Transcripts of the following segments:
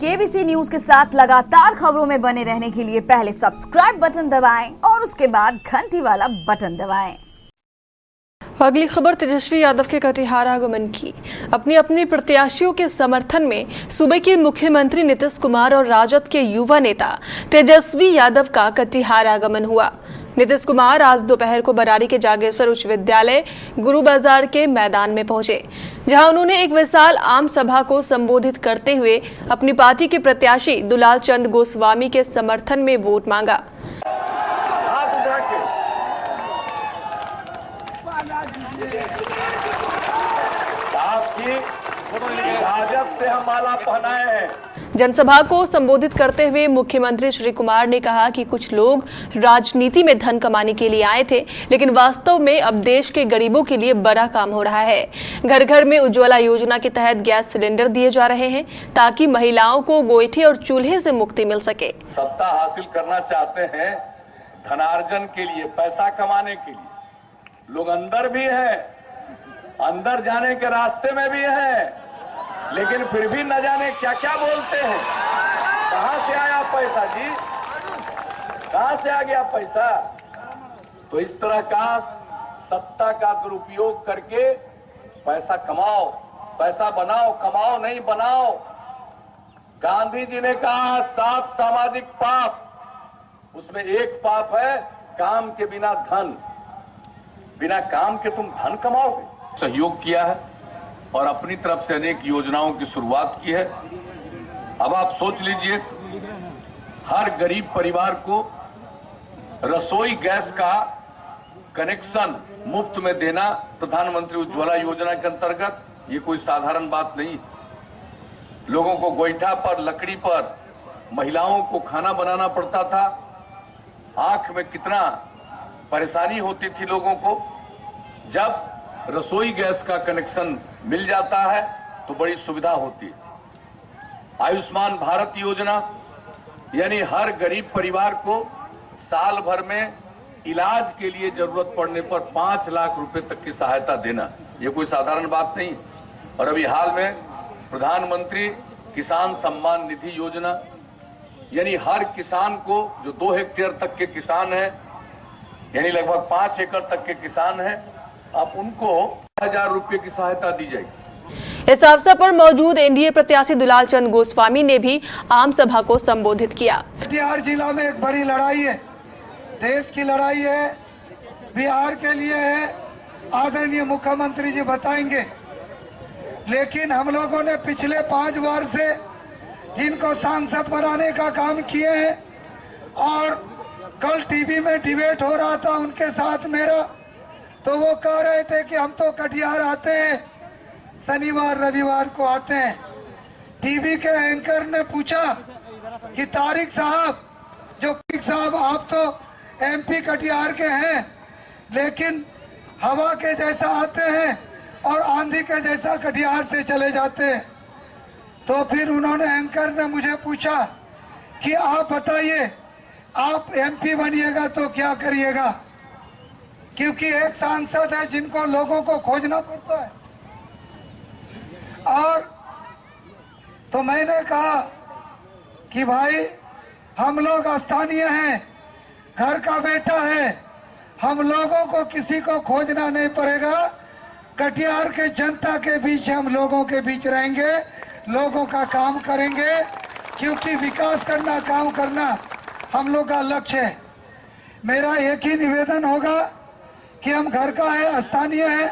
KBC news के साथ लगातार खबरों में बने रहने के लिए पहले सब्सक्राइब बटन दबाएं और उसके बाद घंटी वाला बटन दबाएं। अगली खबर तेजस्वी यादव के कटिहार आगमन की। अपनी प्रत्याशियों के समर्थन में सूबे के मुख्यमंत्री नीतीश कुमार और राजद के युवा नेता तेजस्वी यादव का कटिहार आगमन हुआ। नीतीश कुमार आज दोपहर को बरारी के जागेश्वर उच्च विद्यालय गुरु बाजार के मैदान में पहुंचे, जहां उन्होंने एक विशाल आम सभा को संबोधित करते हुए अपनी पार्टी के प्रत्याशी दुलाल चंद गोस्वामी के समर्थन में वोट मांगा। से हम माला पहनाए हैं। जनसभा को संबोधित करते हुए मुख्यमंत्री श्री कुमार ने कहा कि कुछ लोग राजनीति में धन कमाने के लिए आए थे, लेकिन वास्तव में अब देश के गरीबों के लिए बड़ा काम हो रहा है। घर घर में उज्ज्वला योजना के तहत गैस सिलेंडर दिए जा रहे हैं ताकि महिलाओं को गोईठे और चूल्हे से मुक्ति मिल सके। सत्ता हासिल करना चाहते हैं, धनार्जन के लिए, पैसा कमाने के लिए। लोग अंदर भी है, अंदर जाने के रास्ते में भी है, लेकिन फिर भी न जाने क्या क्या बोलते हैं। कहां से आया पैसा जी, कहां से आ गया पैसा? तो इस तरह का सत्ता का दुरुपयोग करके पैसा कमाओ, पैसा बनाओ, कमाओ नहीं बनाओ। गांधी जी ने कहा 7 सामाजिक पाप, उसमें एक पाप है काम के बिना धन। बिना काम के तुम धन कमाओगे। सहयोग किया है और अपनी तरफ से अनेक योजनाओं की शुरुआत की है। अब आप सोच लीजिए, हर गरीब परिवार को रसोई गैस का कनेक्शन मुफ्त में देना प्रधानमंत्री उज्ज्वला योजना के अंतर्गत, ये कोई साधारण बात नहीं। लोगों को गोईठा पर, लकड़ी पर, महिलाओं को खाना बनाना पड़ता था। आंख में कितना परेशानी होती थी लोगों को। जब रसोई गैस का कनेक्शन मिल जाता है तो बड़ी सुविधा होती है। आयुष्मान भारत योजना, यानी हर गरीब परिवार को साल भर में इलाज के लिए जरूरत पड़ने पर 5 लाख रुपए तक की सहायता देना, ये कोई साधारण बात नहीं। और अभी हाल में प्रधानमंत्री किसान सम्मान निधि योजना, यानी हर किसान को जो 2 हेक्टेयर तक के किसान हैं, यानी लगभग 5 एकड़ तक के किसान हैं, अब उनको 1000 रुपए की सहायता दी जाएगी। इस अवसर पर मौजूद एनडीए प्रत्याशी दुलाल चंद गोस्वामी ने भी आम सभा को संबोधित किया। कटिहार जिला में एक बड़ी लड़ाई है, देश की लड़ाई है, बिहार के लिए है, आदरणीय मुख्यमंत्री जी बताएंगे। लेकिन हम लोगों ने पिछले 5 बार से जिनको सांसद बनाने का काम किए हैं, और कल टीवी में डिबेट हो रहा था उनके साथ मेरा, तो वो कह रहे थे कि हम तो कटिहार आते हैं, शनिवार रविवार को आते हैं। टीवी के एंकर ने पूछा कि तारिक साहब आप तो एमपी कटिहार के हैं, लेकिन हवा के जैसा आते हैं और आंधी के जैसा कटिहार से चले जाते हैं। तो फिर उन्होंने, एंकर ने मुझे पूछा कि आप बताइए, आप एमपी बनिएगा तो क्या करिएगा? क्योंकि एक सांसद है जिनको लोगों को खोजना पड़ता है। और तो मैंने कहा कि भाई हम लोग स्थानीय हैं, घर का बेटा है, हम लोगों को किसी को खोजना नहीं पड़ेगा। कटिहार के जनता के बीच हम लोगों के बीच रहेंगे, लोगों का काम करेंगे, क्योंकि विकास करना, काम करना हम लोग का लक्ष्य है। मेरा एक ही निवेदन होगा कि हम घर का है, स्थानीय है,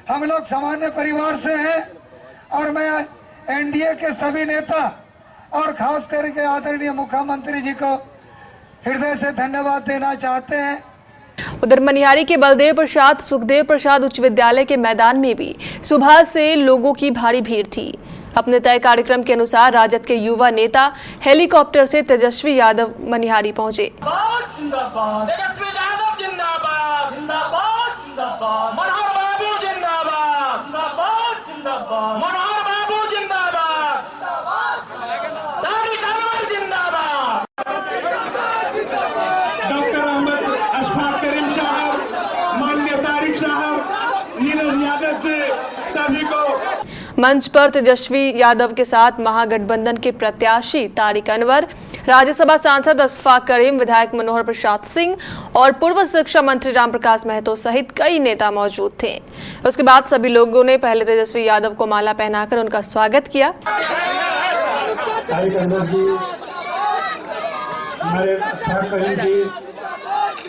हम लोग सामान्य परिवार से हैं, और मैं एनडीए के सभी नेता और खास करके आदरणीय मुख्यमंत्री जी को हृदय से धन्यवाद देना चाहते हैं। उधर मनिहारी के बलदेव प्रसाद सुखदेव प्रसाद उच्च विद्यालय के मैदान में भी सुबह से लोगों की भारी भीड़ थी। अपने तय कार्यक्रम के अनुसार राजद के युवा नेता हेलीकॉप्टर से तेजस्वी यादव मनिहारी पहुंचे। डॉक्टर अहमद अशफाक करीम साहब, माननीय तारिक साहब, नीरज यादव से सभी को मंच पर तेजस्वी यादव के साथ महागठबंधन के प्रत्याशी तारिक अनवर, राज्यसभा सांसद अशफाक करीम, विधायक मनोहर प्रसाद सिंह और पूर्व शिक्षा मंत्री रामप्रकाश महतो सहित कई नेता मौजूद थे। उसके बाद सभी लोगों ने पहले तेजस्वी यादव को माला पहनाकर उनका स्वागत किया। तारिक अनवर जी, हमारे अशफाक करीम जी,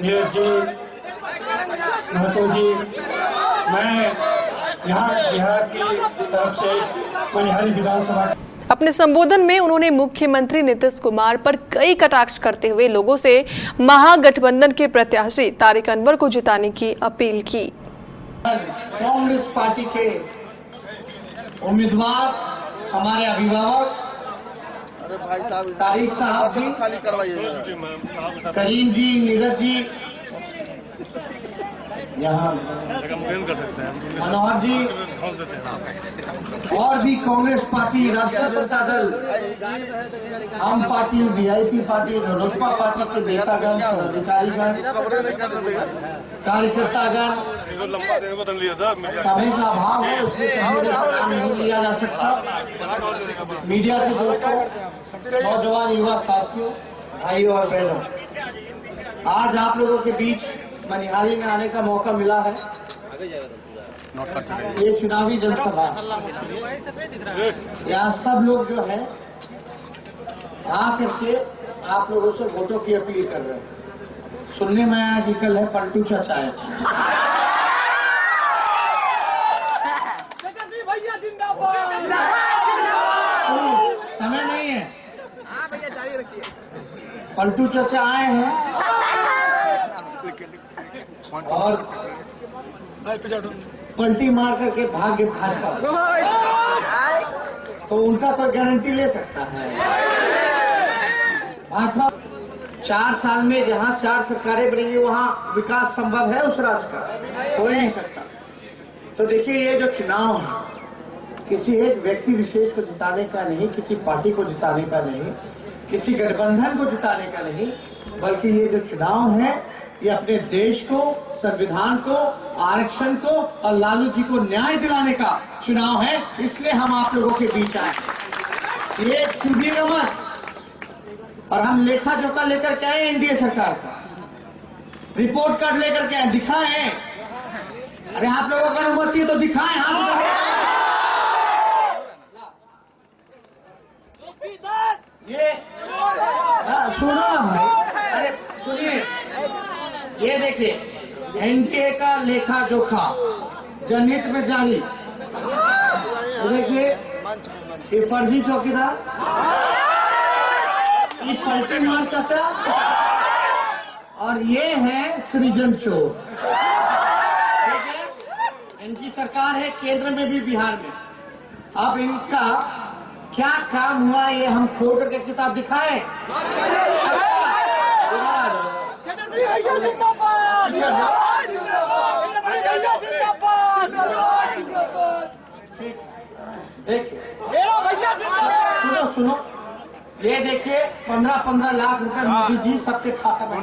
नीरज जी, महतो जी, मैं यहाँ बिहार की तरफ से मनिहारी विधानसभा। अपने संबोधन में उन्होंने मुख्यमंत्री नीतीश कुमार पर कई कटाक्ष करते हुए लोगों से महागठबंधन के प्रत्याशी तारिक अनवर को जिताने की अपील की। कांग्रेस पार्टी के उम्मीदवार हमारे अभिभावक तारिक साहब जी, करीम जी, नीरज जी, यहाँ मनोहर जी और भी कांग्रेस पार्टी, राष्ट्रीय Janata Dal, Aam party, VIP party, Lojpa party के नेतागण, पदाधिकारीगण, कार्यकर्तागण, समय का अभाव है, उसमें नाम नहीं लिया जा सकता। मीडिया के दोस्तों, नौजवान युवा साथियों, भाइयों और बहनों, आज आप लोगों के बीच मनिहारी में आने का मौका मिला है। ये चुनावी जनसभा, यहाँ सब लोग जो है आ करके आप लोगों से वोटों की अपील कर रहे हैं। सुनने में आया कि कल है पलटू चाचा है। समय नहीं है, पलटू चाचा आए हैं और पलटी मार करके भाग्य भाजपा, तो उनका तो गारंटी ले सकता है। भाजपा 4 साल में जहां 4 सरकारें बनेंगी वहां विकास संभव है उस राज्य का, हो ही नहीं सकता। तो देखिए, ये जो चुनाव है किसी एक व्यक्ति विशेष को जिताने का नहीं, किसी पार्टी को जिताने का नहीं, किसी गठबंधन को जिताने का नहीं, बल्कि ये जो चुनाव है ये अपने देश को, संविधान को, आरक्षण को और लालू जी को न्याय दिलाने का चुनाव है। इसलिए हम आप लोगों के बीच आए। ये चुनिएगा मत। और हम लेखा जोखा लेकर के आए एनडीए सरकार का, रिपोर्ट कार्ड लेकर के आए, दिखाएं। अरे आप लोगों का अनुमति है तो दिखाएं। ये सुनो भाई, अरे सुनिए, ये देखिए एनडीए का लेखा जोखा जनहित में जारी। देखिए, ये फर्जी चौकीदार, ये पलटी मार चाचा, और ये है सृजन चोर। ठीक है, इनकी सरकार है केंद्र में भी, बिहार में। अब इनका क्या काम हुआ ये हम खोल करके किताब दिखाएं। देखिए, सुनो, ये देखिए 15-15 लाख रुपए मोदी जी सबके खाता में।